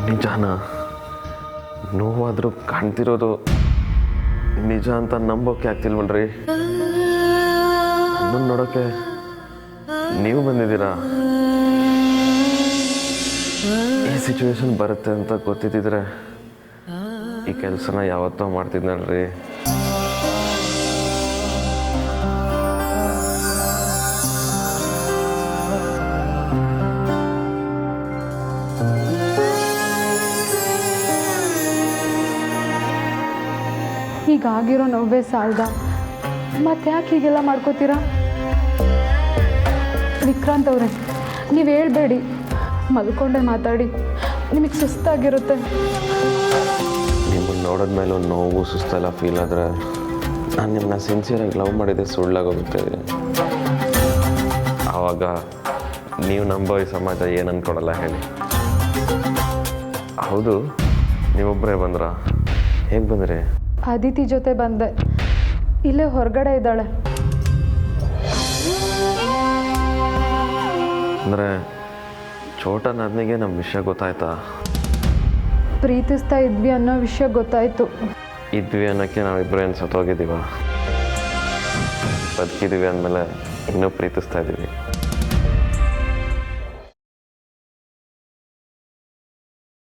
ನಿಜಾನ ನೋವಾದರೂ ಕಾಣ್ತಿರೋದು ನಿಜ ಅಂತ ನಂಬೋಕೆ ಆಗ್ತಿಲ್ವಲ್ರಿ. ನನ್ನ ನೋಡೋಕ್ಕೆ ನೀವು ಬಂದಿದ್ದೀರಾ. ಈ ಸಿಚುವೇಶನ್ ಬರುತ್ತೆ ಅಂತ ಗೊತ್ತಿದ್ದಿದ್ರೆ ಈ ಕೆಲಸನ ಯಾವತ್ತೋ ಮಾಡ್ತಿದ್ನಲ್ರಿ. ಹೀಗಾಗಿರೋ ನೋವೇ ಸಾಲ್ದ, ಮತ್ತೆ ಯಾಕೆ ಹೀಗೆಲ್ಲ ಮಾಡ್ಕೋತೀರಾ? ವಿಕ್ರಾಂತ್ ಅವರೇ, ನೀವು ಹೇಳ್ಬೇಡಿ, ಮಲ್ಕೊಂಡೆ ಮಾತಾಡಿ, ನಿಮಗೆ ಸುಸ್ತಾಗಿರುತ್ತೆ. ನಿಮ್ಮನ್ನು ನೋಡಿದ್ಮೇಲೆ ನೋವು ಸುಸ್ತೆಲ್ಲ ಫೀಲ್ ಆದರೆ ನಾನು ನಿಮ್ಮನ್ನ ಸಿನ್ಸಿಯರಾಗಿ ಲವ್ ಮಾಡಿದ್ದೆ ಸುಳ್ಳಾಗೋಗುತ್ತೆ. ಆವಾಗ ನೀವು ನಂಬೋ ಈ ಸಮಾಜ ಏನು ಅಂದ್ಕೊಡಲ್ಲ ಹೇಳಿ. ಹೌದು, ನೀವೊಬ್ಬರೇ ಬಂದ್ರಾ? ಹೇಗೆ ಬಂದ್ರಿ? ಅದಿತಿ ಜೊತೆ ಬಂದೆ. ಇಲ್ಲೇ ಹೊರಗಡೆ ಇದ್ದಾಳೆ. ಅಂದರೆ ಚೋಟನಾದ್ನಿಗೆ ನಮ್ಮ ವಿಷಯ ಗೊತ್ತಾಯ್ತಾ? ಪ್ರೀತಿಸ್ತಾ ಇದ್ವಿ ಅನ್ನೋ ವಿಷಯ ಗೊತ್ತಾಯಿತು. ಇದ್ವಿ ಅನ್ನೋಕ್ಕೆ ನಾವಿಬ್ಬರು ಏನು ಸತ್ತೋಗಿದ್ದೀವ? ಬದುಕಿದ್ದೀವಿ ಅಂದಮೇಲೆ ಇನ್ನೂ ಪ್ರೀತಿಸ್ತಾ ಇದ್ದೀವಿ.